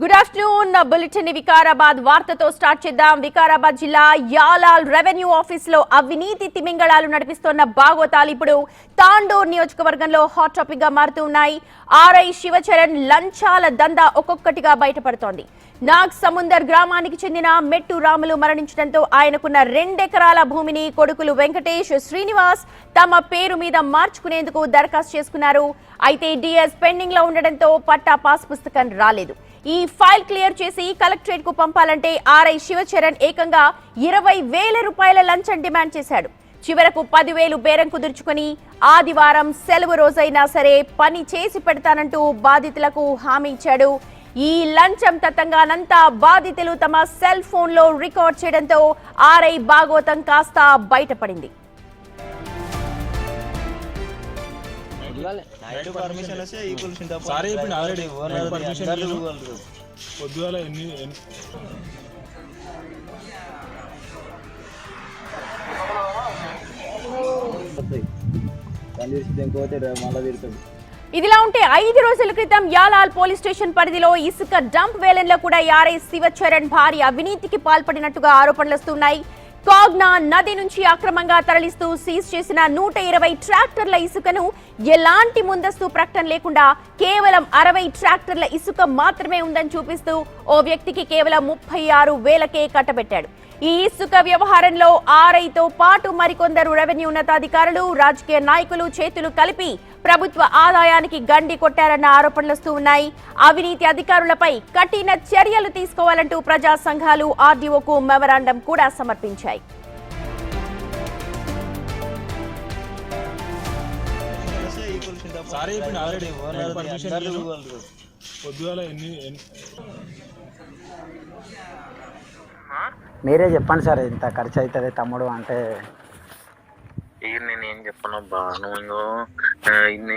Good afternoon bulletin Vikarabad వార్తతో start చేద్దాం. వికారాబాద్ జిల్లా యాలాల్ రెవెన్యూ ఆఫీస్ లో అవినీతి తిమింగళాలు నడిపిస్తున్న బాగోతాలు ఇప్పుడు తాండూర్ నియోజకవర్గంలో హాట్ టాపిక్ గా మారుతూ ఉన్నాయి. ఆర్ఐ శివచరణ్ లంచాల దందా ఒక్కొక్కటిగా బయటపడుతోంది. నాగ్ సముందర్ గ్రామానికి చెందిన మెట్టు రాములు మరణించడంతో ఆయనకున్న 2 ఎకరాల భూమిని కొడుకులు వెంకటేష్, శ్రీనివాస్ తమ పేరు మీద మార్చుకునేందుకు దరఖాస్తు చేసుకున్నారు. అయితే డిఎస్ పెండింగ్ లో ఉండడంతో పట్టా పాస్ పుస్తకం రాలేదు. ఈ ఫైల్ క్లియర్ చేసి కలెక్టరేట్ కు పంపాలంటే ఆర్ఐ శివచరణ్ ఏకంగా 20,000 రూపాయల లంచం డిమాండ్ చేశాడు. చివరకు 10,000 బేరం కుదుర్చుకుని ఆదివారం సెలవు రోజైనా సరే పని చేసి పెడతానంటూ బాధితులకు హామీ ఇచ్చాడు. ఈ లంచం తతంగానంతా బాధితులు తమ సెల్ ఫోన్ లో రికార్డ్ చేయడంతో ఆర్ఐ భాగోతం కాస్త బయటపడింది. ఇదిలా ఉంటే 5 రోజుల క్రితం యాలాల్ పోలీస్ స్టేషన్ పరిధిలో ఇసుక డంప్ వేలంలో కూడా ఆర్ఐ శివచరణ్ భారీ అవినీతికి పాల్పడినట్టుగా ఆరోపణలు వస్తున్నాయి. కాగ్నా నది నుంచి అక్రమంగా తరలిస్తూ సీజ్ చేసిన 120 ట్రాక్టర్ల ఇసుకను ఎలాంటి ముందస్తు ప్రకటన లేకుండా కేవలం 60 ట్రాక్టర్ల ఇసుక మాత్రమే ఉందని చూపిస్తూ ఓ వ్యక్తికి కేవలం 36,000కే కట్టబెట్టాడు. ఈ ఇసుక వ్యవహారంలో ఆర్ఐతో పాటు మరికొందరు రెవెన్యూ ఉన్నతాధికారులు, రాజకీయ నాయకులు చేతులు కలిపి ప్రభుత్వ ఆదాయానికి గండి కొట్టారన్న ఆరోపణలు వస్తూ ఉన్నాయి. అవినీతి అధికారులపై కఠిన చర్యలు తీసుకోవాలంటూ ప్రజా సంఘాలు ఆర్డీఓకు మెమరాండం కూడా సమర్పించాయి. మీరే చెప్పండి సార్, ఇంత ఖర్చు అవుతుంది తమ్ముడు అంటే. ఇక నేను ఏం చెప్పను అబ్బా, నువ్వు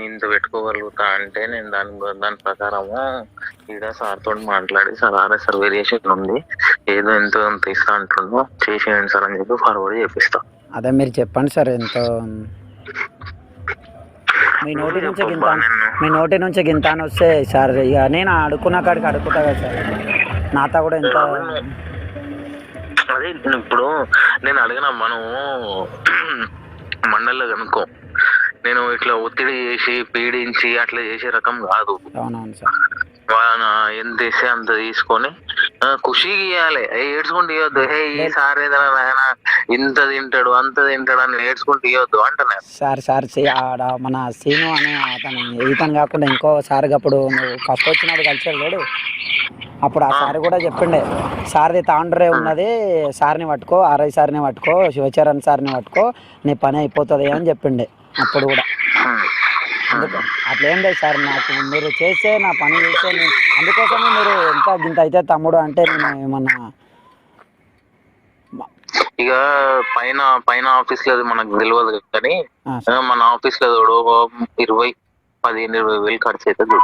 ఇంత పెట్టుకోగలుగుతా అంటే నేను దాని ప్రకారము ఇక్కడ సార్ తోటి మాట్లాడి సార్ సార్ వేరియేషన్ ఉంది, ఏదో ఎంతో ఎంత ఇస్తా అంటుండో చేసేయండి సార్ అని చెప్పి ఫార్వర్డ్ చేపిస్తా. అదే మీరు చెప్పండి సార్, ఎంతో మీ నోటి నుంచి గింత అని వస్తే సార్ ఇక నేను అడుక్కున్న కాడికి అడుగుతా కదా సార్, నాతో కూడా ఎంత. అదే ఇప్పుడు నేను అడిగిన మనం మండల్లో కనుక్కో, నేను ఇట్లా ఒత్తిడి చేసి పీడించి అట్లా చేసే రకం కాదు. అవునవును సార్, ఎంత ఇస్తే అంత తీసుకొని ఖుషిగా ఇవ్వాలి, ఏడ్చుకుంటూ ఇవ్వద్దు. హే ఈ సార్ ఏదైనా ఆయన ఇంత తింటాడు అంత తింటాడు అని ఏడ్చుకుంటూ ఇవ్వద్దు అంటున్నా సార్. ఆడ మన సీను అనే అతను ఈతను కాకుండా ఇంకో సార్ అప్పుడు నువ్వు ఫస్ట్ వచ్చినప్పుడు కలిసి లేడు, అప్పుడు ఆ సార్ కూడా చెప్పిండే, సార్ది తాండ్రే ఉన్నది, సార్ని పట్టుకో, ఆర్ఐ సార్ని పట్టుకో, శివచరణ్ సార్ని పట్టుకో, నీ పని అయిపోతుంది అని చెప్పిండే అప్పుడు కూడా. అందుకు అట్లేం లేదు సార్, నాకు మీరు చేస్తే నా పని చేస్తే అందుకోసమే మీరు ఎంత గింత అయితే తమ్ముడు అంటే నేను ఏమన్నా ఇక పైన ఆఫీస్ లో మనకు తెలియదు కానీ మన ఆఫీస్ లో 15,000 ఖర్చు అవుతుంది.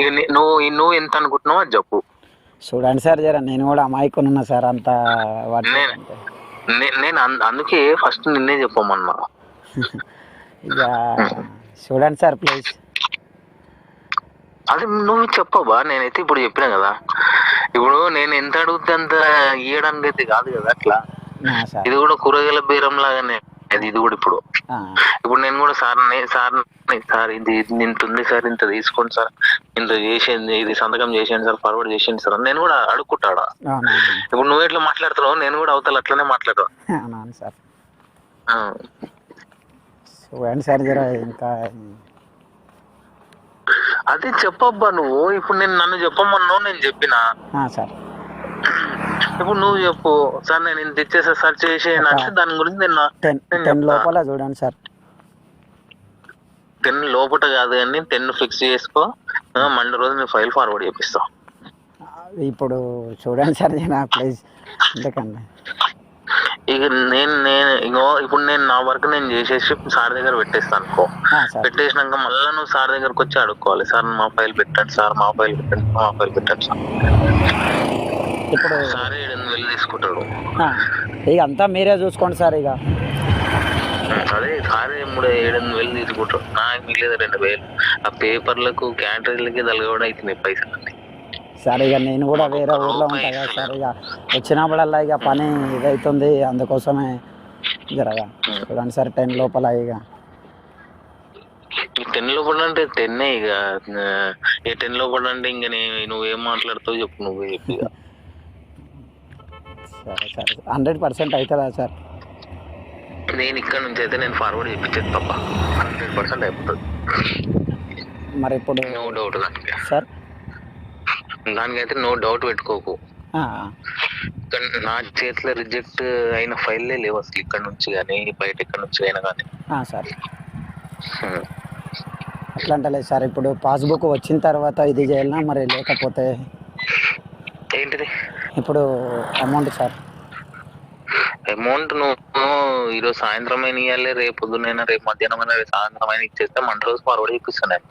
ఇక నువ్వు ఎంత అనుకుంటున్నావు అది చెప్పు. చూడండి సార్, జర నేను కూడా అమాయకున్నా సార్ అంత. నేను అందుకే ఫస్ట్ నిన్నే చెప్పమన్నా. ఇక చూడండి సార్ ప్లీజ్. అది నువ్వు చెప్పబా, నేనైతే ఇప్పుడు చెప్పినా కదా. ఇప్పుడు నేను ఎంత అడిగితే అంత ఇవ్వడానికి అయితే కాదు కదా అట్లా. ఇది కూడా కూరగాయల బేరం లాగానే అది, ఇది కూడా ఇప్పుడు నేను కూడా సార్ ఇది ఇంత ఉంది సార్, ఇంత తీసుకోండి సార్, ఇంత చేసేది, ఇది సంతకం చేసేయండి సార్, ఫార్వర్డ్ చేసేయండి సార్ నేను కూడా అడుక్కుంటాడా. ఇప్పుడు నువ్వు ఎట్లా మాట్లాడుతున్నావు నేను కూడా అవతల అట్లనే మాట్లాడతాను సార్. చూడండి సార్ జర ఇంకా అదే చెప్పబ్బా నువ్వు. ఇప్పుడు నన్ను చెప్పమన్నావు, నేను చెప్పినా సార్. ఇప్పుడు నువ్వు చెప్పు సార్, నేను ఇంత ఇచ్చేసా సార్ చేసేయండి, దాని గురించి నేను 10 లోపల చూడండి సార్. 10 లోపల కాదు కానీ 10 ఫిక్స్ చేసుకో, మండే రోజు నేను ఫైల్ ఫార్వర్డ్ చేపిస్తా. ఇప్పుడు చూడండి సార్ ప్లీజ్. ఎందుకండి ఇక ఇప్పుడు నేను నా వర్క్ నేను చేసేసి సార్ దగ్గర పెట్టేస్తాను అనుకో, పెట్టేసినాక మళ్ళీ నువ్వు సార్ దగ్గరకు వచ్చి అడుక్కోవాలి, సార్ మా ఫైల్ పెట్టండి సార్, మా ఫైల్ పెట్టండి సార్. ఇప్పుడు సార్ 7,000 తీసుకుంటాడు. ఇక అంతా మీరే చూసుకోండి సార్. ఇక అదే సార్ 7,000 తీసుకుంటాడు, నాకు మిగిలేదు 2,000. ఆ పేపర్లకు క్యాటరీలకి తలగ కూడా అవుతున్నాయి పైసలు. సార్ ఇక నేను కూడా వేరే ఊర్లో ఉంటా కదా సార్, ఇక వచ్చినప్పుడల్లా ఇక పని ఇదవుతుంది, అందుకోసమే జరగా చూడండి సార్ 10 లోపల ఇక 10 లోపల అంటే 10 ఇక 10 లోపల అంటే ఇంక నువ్వేం మాట్లాడుతావు చెప్పు, నువ్వే చెప్పు ఇక. సరే సరే 100% అవుతుందా సార్? నేను ఇక్కడ నుంచి అయితే నేను ఫార్వర్డ్ చెప్పించేది తప్ప 100% అయిపోతుంది. మరి ఇప్పుడు నో డౌట్ దానికి సార్, దానికైతే నో డౌట్ పెట్టుకోకు. నా చేతిలో రిజెక్ట్ అయిన ఫైల్లే లేవు అసలు, ఇక్కడ నుంచి కానీ బయట ఇక్కడ నుంచి అయినా కానీ. సార్ అట్లా అంటలేదు సార్, ఇప్పుడు పాస్బుక్ వచ్చిన తర్వాత ఇది చేయాలన్నా మరి, లేకపోతే ఏంటిది ఇప్పుడు అమౌంట్ సార్? అమౌంట్ నువ్వు ఈరోజు సాయంత్రం అయినా ఇవ్వాలి, రేపు పొద్దునైనా, రేపు మధ్యాహ్నం అయినా, రేపు సాయంత్రం అయినా ఇచ్చేస్తే మండే రోజు ఫార్వర్డ్ చేపిస్తాను నేను.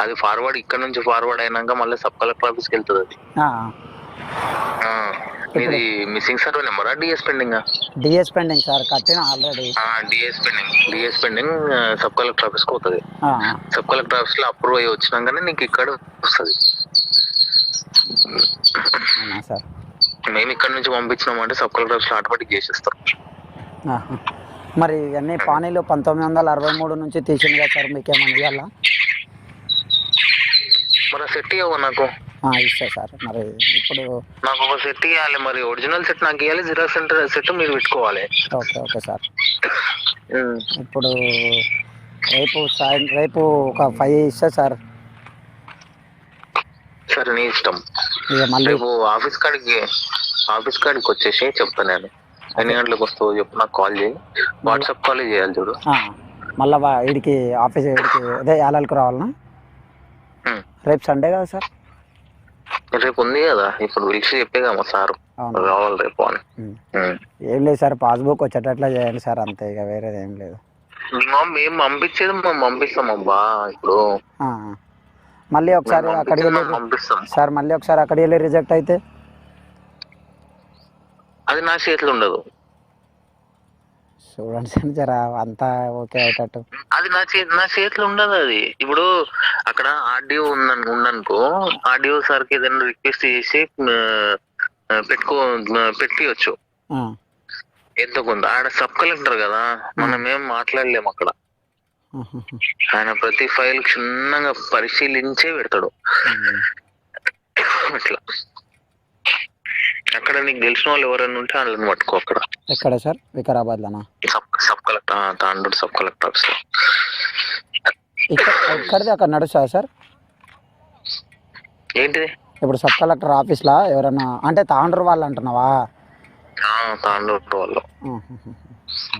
అది ఫార్వర్డ్ ఇక్కడ నుంచి ఫార్వర్డ్ అయినాక మళ్ళీ సబ్ కలెక్టర్ ఆఫీస్కి వెళ్తుంది అది. ఇది మిస్సింగ్ సర్వే నెంబరా DS pending? DS pending sir, కట్టిన already. DS pending sub collector ఆఫీస్కి పోతుంది. సబ్ కలెక్టర్ ఆఫీస్ లో అప్రూవ్ అయ్యి వచ్చినాకనే నీకు ఇక్కడ వస్తుంది సార్. మేము ఇక్కడ నుంచి పంపించినామంటే సబ్ కలెక్టర్ ఆఫీస్ లో ఆటోమేటిక్ చేసేస్తారు. మరి ఇవన్నీ పానీలు 1963 నుంచి తీసింది కదా సార్, మీకు ఏమన్నా ఇవ్వాలా? మరి సెట్ ఇవ్వ నాకు. ఇస్తా సార్. మరి ఇప్పుడు నాకు ఒక సెట్ ఇవ్వాలి, మరి ఒరిజినల్ సెట్ నాకు ఇవ్వాలి, జిరాక్స్ సెట్ మీరు పెట్టుకోవాలి. Okay okay sir. ఇప్పుడు రేపు ఒక 5 ఇస్తా సార్. సరే నీ ఇష్టం. రేపు ఆఫీస్ కాడికి వచ్చేసి చెప్తాను నేను ఎన్ని గంటలకు వస్తావో చెప్పు, నాకు కాల్ చేయి, వాట్సాప్ కాల్ చేయాలి చూడు. మళ్ళీ వీడికి ఆఫీస్ అదే యాలకి రావాలనా? రేపు సండే కదా సార్? రేపు ఉంది కదా, ఇప్పుడు పిలిచి చెప్పేగా మా సార్ రావాలి రేపు అని. ఏం లేదు సార్, పాస్బుక్ వచ్చేటట్లా చేయండి సార్, అంతే, ఇక వేరేది ఏం లేదు. మేము పంపించేది మేము పంపిస్తాం అబ్బా. ఇప్పుడు మళ్ళీ ఒకసారి అక్కడికి వెళ్ళి పంపిస్తాం సార్, మళ్ళీ ఒకసారి అక్కడికి వెళ్ళి రిజెక్ట్ అయితే అది నా చేతిలో ఉండదు. చూడండి సార్ జరా అంతా ఓకే అయ్యేటట్టు. అది నా చేతిలో ఉండదు. అది ఇప్పుడు అక్కడ ఆర్డీఓ ఉందనుకో, ఆర్డీఓ సార్కి ఏదైనా రిక్వెస్ట్ చేసి పెట్టియచ్చు ఎంతో కొంత. ఆడ సబ్ కలెక్టర్ కదా, మనం ఏం మాట్లాడలేము అక్కడ. ఆయన ప్రతి ఫైల్ క్షుణ్ణంగా పరిశీలించే పెడతాడు అట్లా. అక్కడ నీకు తెలిసిన వాళ్ళు ఎవరైనా ఉంటే వాళ్ళని పట్టుకో అక్కడ. ఎక్కడ సార్? వికారాబాద్ లోనా? Sub collector Tandur sub collector office లో. ఇక్కడిది అక్కడ నడుస్తా సార్? ఏంటిది? ఇప్పుడు సబ్ కలెక్టర్ ఆఫీస్ లా ఎవరైనా అంటే తాండూరు వాళ్ళు అంటున్నావా? తాండూరు వాళ్ళు.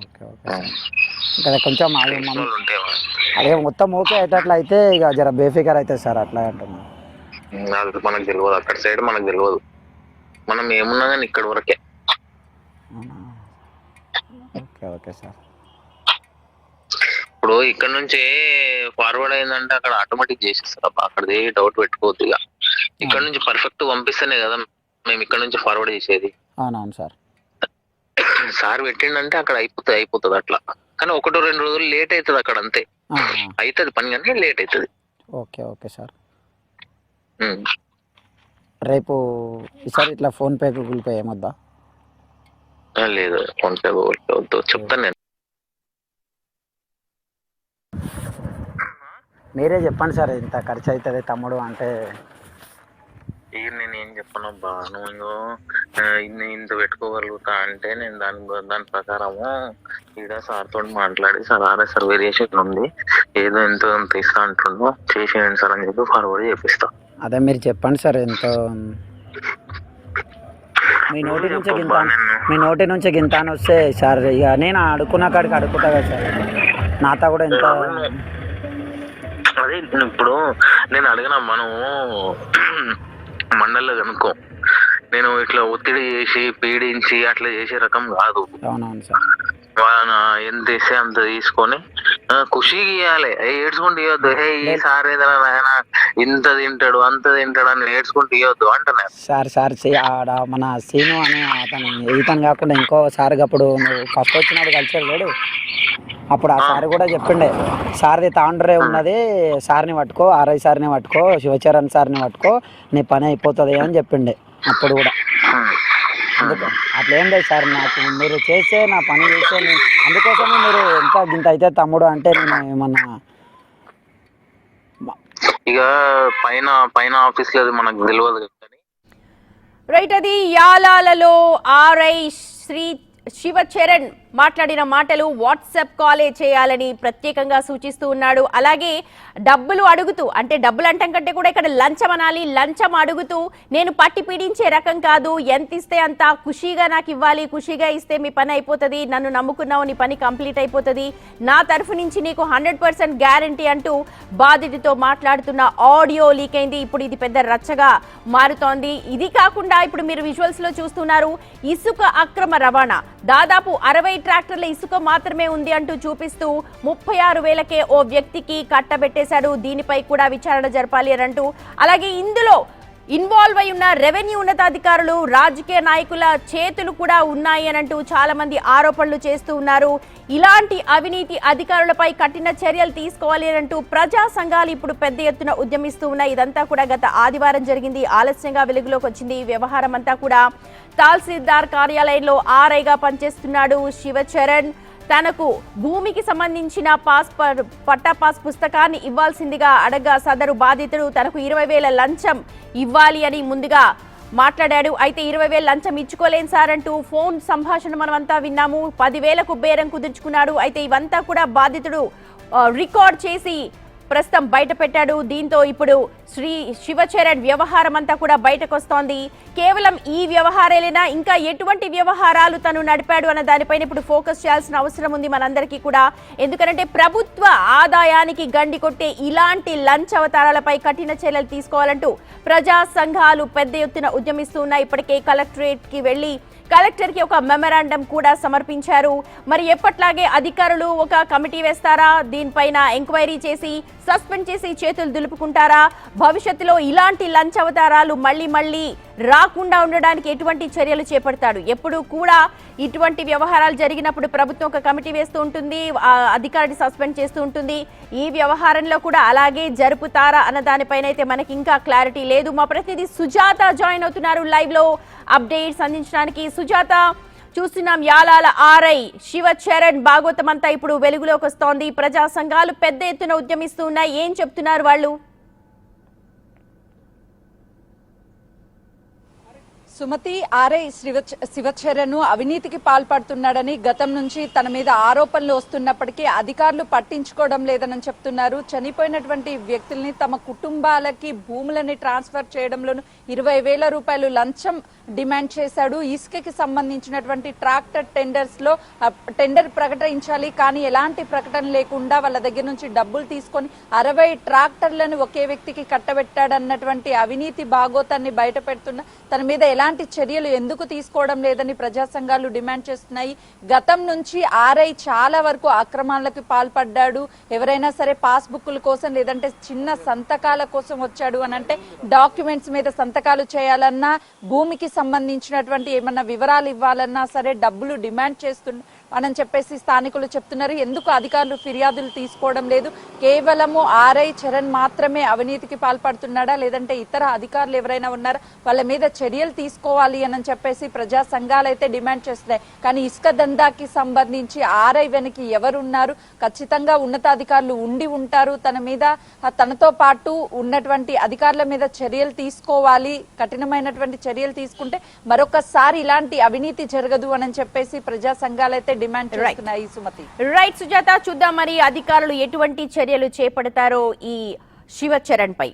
Okay okay. ఇంకా కొంచెం అదే మొత్తం ఓకే అయ్యేటట్లు అయితే ఇక జర బేఫికర్ అవుతుంది సార్, అట్లా అంటున్నా. మనకు తెలియదు, అక్కడ సైడ్ మనకు తెలియదు, మనం ఏమున్నా కానీ ఇక్కడ వరకే. Okay okay sir. ఇప్పుడు ఇక్కడ నుంచి ఫార్వర్డ్ అయిందంటే అక్కడ ఆటోమేటిక్ చేసేస్తారు అబ్బా, అక్కడ ఏ డౌట్ పెట్టుకోవద్దు. ఇక ఇక్కడ నుంచి పర్ఫెక్ట్ పంపిస్తేనే కదా మేము ఇక్కడ నుంచి ఫార్వర్డ్ చేసేది. అవునవును సార్. సార్ పెట్టిండంటే అక్కడ అయిపోతుంది అట్లా. కానీ 1-2 రోజులు లేట్ అవుతుంది అక్కడ, అంతే. అవుతుంది పని కానీ లేట్ అవుతుంది. Okay okay sir. రేపు ఈసారి ఇట్లా ఫోన్పే గూగుల్ పే ఏమొద్దా? లేదు, ఫోన్పే గూగుల్ పే వద్దు, చెప్తాను నేను. మీరే చెప్పండి సార్, ఇంత ఖర్చు అవుతుంది తమ్ముడు అంటే. నేను ఏం చెప్పను అబ్బా, నువ్వు ఇంత పెట్టుకోగలుగుతా అంటే నేను దాని ప్రకారము ఇక్కడ సార్ తోటి మాట్లాడి, సార్ వేరియేషన్ ఉంది, ఏదో ఎంతో అంత ఇస్తా అంటుండో చేసేయండి సార్ అని చెప్పి ఫార్వర్డ్ చేపిస్తా. అదే మీరు చెప్పండి సార్, ఎంతో మీ నోటి నుంచి గింత అని వస్తే సార్ ఇక నేను అడుక్కున్న కాడికి అడుగుతా కదా సార్, నాతో కూడా ఎంత. అదే ఇప్పుడు నేను అడిగినా, మనం మండల్లో కనుక్కో, నేను ఇట్లా ఒత్తిడి చేసి పీడించి అట్లా చేసే రకం కాదు. అవునవును సార్. ఎంత ఇస్తే అంత తీసుకొని ఖుషిగా ఇవ్వాలి, ఏడ్చుకుంటూ ఇవ్వద్దు. హే ఈ సార్ ఏదైనా ఇంత తింటాడు అంత తింటాడు అని నేర్చుకుంటూ ఇవ్వద్దు అంటున్నారు. సార్ ఆడ మన సీను అని అతను ఈతను కాకుండా ఇంకో సార్ అప్పుడు నువ్వు ఫస్ట్ వచ్చినప్పుడు కలిసాడు లేడు, అప్పుడు ఆ సార్ కూడా చెప్పిండే సార్ది తాండ్రే ఉన్నది, సార్ని పట్టుకో, ఆర్ఐ సార్ని పట్టుకో, శివచరణ్ సార్ని పట్టుకో, నీ పని అయిపోతుంది అని చెప్పిండే అప్పుడు కూడా. అందుకు అట్లా ఏం లేదు సార్, నాకు మీరు చేస్తే నా పని చేస్తే అందుకోసమే మీరు ఎంత గింత అయితే తమ్ముడు అంటే నేను ఏమన్నా ఇక పైన పైన ఆఫీస్ లో మనకు తెలియదు కానీ. రైట్, అది యాలాలలో ఆర్ఐ శ్రీ శివచరణ్ మాట్లాడిన మాటలు వాట్సాప్ కాలే చేయాలని ప్రత్యేకంగా సూచిస్తూ ఉన్నాడు. అలాగే డబ్బులు అడుగుతూ, అంటే డబ్బులు అంటాం కంటే కూడా ఇక్కడ లంచం అనాలి, లంచం అడుగుతూ నేను పట్టి పీడించే రకం కాదు, ఎంత ఇస్తే అంత ఖుషీగా నాకు ఇవ్వాలి, ఖుషీగా ఇస్తే మీ పని అయిపోతుంది, నన్ను నమ్ముకున్నావు నీ పని కంప్లీట్ అయిపోతుంది, నా తరఫు నుంచి నీకు 100% గ్యారంటీ అంటూ బాధితుడితో మాట్లాడుతున్న ఆడియో లీక్ అయింది. ఇప్పుడు ఇది పెద్ద రచ్చగా మారుతోంది. ఇది కాకుండా ఇప్పుడు మీరు విజువల్స్ లో చూస్తున్నారు ఇసుక అక్రమ రవాణా, దాదాపు 60 ట్రాక్టర్ల ఇసుక మాత్రమే ఉంది అంటూ చూపిస్తూ 36,000కే ఓ వ్యక్తికి కట్టబెట్టేశాడు. దీనిపై కూడా విచారణ జరపాలి అని అంటూ, అలాగే ఇందులో ఇన్వాల్వ్ అయి ఉన్న రెవెన్యూ ఉన్నతాధికారులు, రాజకీయ నాయకుల చేతులు కూడా ఉన్నాయి అని అంటూ చాలా మంది ఆరోపణలు చేస్తూ ఉన్నారు. ఇలాంటి అవినీతి అధికారులపై కఠిన చర్యలు తీసుకోవాలి అని అంటూ ప్రజా సంఘాలు ఇప్పుడు పెద్ద ఎత్తున ఉద్యమిస్తూ ఉన్నాయి. ఇదంతా కూడా గత ఆదివారం జరిగింది, ఆలస్యంగా వెలుగులోకి వచ్చింది. ఈ వ్యవహారం అంతా కూడా తహసీల్దార్ కార్యాలయంలో ఆర్ఐగా పనిచేస్తున్నాడు శివచరణ్. తనకు భూమికి సంబంధించిన పట్టా పాస్ పుస్తకాన్ని ఇవ్వాల్సిందిగా అడగ్గా సదరు బాధితుడు తనకు 20,000 లంచం ఇవ్వాలి అని ముందుగా మాట్లాడాడు. అయితే 20,000 లంచం ఇచ్చుకోలేను సార్ అంటూ ఫోన్ సంభాషణ మనమంతా విన్నాము. 10,000కు బేరం కుదుర్చుకున్నాడు. అయితే ఇవంతా కూడా బాధితుడు రికార్డ్ చేసి ప్రస్తుతం బయట పెట్టాడు. దీంతో ఇప్పుడు శ్రీ శివచరణ్ వ్యవహారం అంతా కూడా బయటకు వస్తోంది. కేవలం ఈ వ్యవహారాలేనా, ఇంకా ఎటువంటి వ్యవహారాలు తను నడిపాడు అన్న దానిపైన ఇప్పుడు ఫోకస్ చేయాల్సిన అవసరం ఉంది మనందరికీ కూడా. ఎందుకంటే ప్రభుత్వ ఆదాయానికి గండి కొట్టే ఇలాంటి లంచవతారాలపై కఠిన చర్యలు తీసుకోవాలంటూ ప్రజా సంఘాలు పెద్ద ఎత్తున ఉద్యమిస్తూ ఉన్నాయి. ఇప్పటికే కలెక్టరేట్ కి వెళ్లి కలెక్టర్ కి ఒక మెమరాండం కూడా సమర్పించారు. మరి ఎప్పట్లాగే అధికారులు ఒక కమిటీ వేస్తారా, దీనిపైన ఎంక్వైరీ చేసి సస్పెండ్ చేసి చేతులు దులుపుకుంటారా, భవిష్యత్తులో ఇలాంటి లంచవతారాలు మళ్ళీ రాకుండా ఉండడానికి ఎటువంటి చర్యలు చేపడతాడు? ఎప్పుడు కూడా ఇటువంటి వ్యవహారాలు జరిగినప్పుడు ప్రభుత్వం ఒక కమిటీ వేస్తూ ఉంటుంది, అధికారిని సస్పెండ్ చేస్తూ ఉంటుంది. ఈ వ్యవహారంలో కూడా అలాగే జరుపుతారా అన్న దానిపైన అయితే మనకి ఇంకా క్లారిటీ లేదు. మా ప్రతినిధి సుజాత జాయిన్ అవుతున్నారు లైవ్ లో అప్డేట్స్ అందించడానికి. సుజాత, చూస్తున్నాం యాలాల ఆర్ఐ శివచరణ్ భాగవతం అంతా ఇప్పుడు వెలుగులోకి వస్తోంది. ప్రజా సంఘాలు పెద్ద ఎత్తున ఉద్యమిస్తూ ఉన్నాయి. ఏం చెప్తున్నారు వాళ్ళు? సుమతి, ఆర్ఐ శివచరణ్ అవినీతికి పాల్పడుతున్నాడని గతం నుంచి తన మీద ఆరోపణలు వస్తున్నప్పటికీ అధికారులు పట్టించుకోవడం లేదని చెప్తున్నారు. చనిపోయినటువంటి వ్యక్తుల్ని తమ కుటుంబాలకి భూములని ట్రాన్స్ఫర్ చేయడంలోనూ 20,000 రూపాయలు లంచం డిమాండ్ చేశాడు. ఇసుకకి సంబంధించినటువంటి ట్రాక్టర్ టెండర్స్ లో టెండర్ ప్రకటించాలి, కానీ ఎలాంటి ప్రకటన లేకుండా వాళ్ళ దగ్గర నుంచి డబ్బులు తీసుకొని 60 ట్రాక్టర్లను ఒకే వ్యక్తికి కట్టబెట్టాడన్నటువంటి అవినీతి భాగోతాన్ని బయట పెడుతున్న తన మీద ఎలాంటి చర్యలు ఎందుకు తీసుకోవడం లేదని ప్రజా సంఘాలు డిమాండ్ చేస్తున్నాయి. గతం నుంచి ఆర్ఐ చాలా వరకు అక్రమాలకు పాల్పడ్డాడు. ఎవరైనా సరే పాస్బుక్ల కోసం లేదంటే చిన్న సంతకాల కోసం వచ్చాడు అని అంటే, డాక్యుమెంట్స్ మీద సంతకాలు చేయాలన్నా, భూమికి సంబంధించినటువంటి ఏమన్నా వివరాలు ఇవ్వాలన్నా సరే డబ్బులు డిమాండ్ అని చెప్పేసి స్థానికులు చెప్తున్నారు. ఎందుకు అధికారులు ఫిర్యాదులు తీసుకోవడం లేదు? కేవలము ఆర్ఐ చరణ్ మాత్రమే అవినీతికి పాల్పడుతున్నాడా, లేదంటే ఇతర అధికారులు ఎవరైనా ఉన్నారా, వాళ్ళ మీద చర్యలు తీసుకోవాలి అని చెప్పేసి ప్రజా సంఘాలు అయితే డిమాండ్ చేస్తున్నాయి. కానీ ఇసుక దందాకి సంబంధించి ఆర్ఐ వెనక ఎవరున్నారు? ఖచ్చితంగా ఉన్నతాధికారులు ఉండి ఉంటారు. తన మీద, తనతో పాటు ఉన్నటువంటి అధికారుల మీద చర్యలు తీసుకోవాలి. కఠినమైనటువంటి చర్యలు తీసుకుంటే మరొకసారి ఇలాంటి అవినీతి జరగదు అని చెప్పేసి ప్రజా సంఘాలు అయితే డిమాండ్ చేస్తున్నాయి. సుమతి, రైట్ సుజాత, చూద్దాం మరి అధికారులు ఎటువంటి చర్యలు చేపడతారో ఈ శివచరణ్ పై.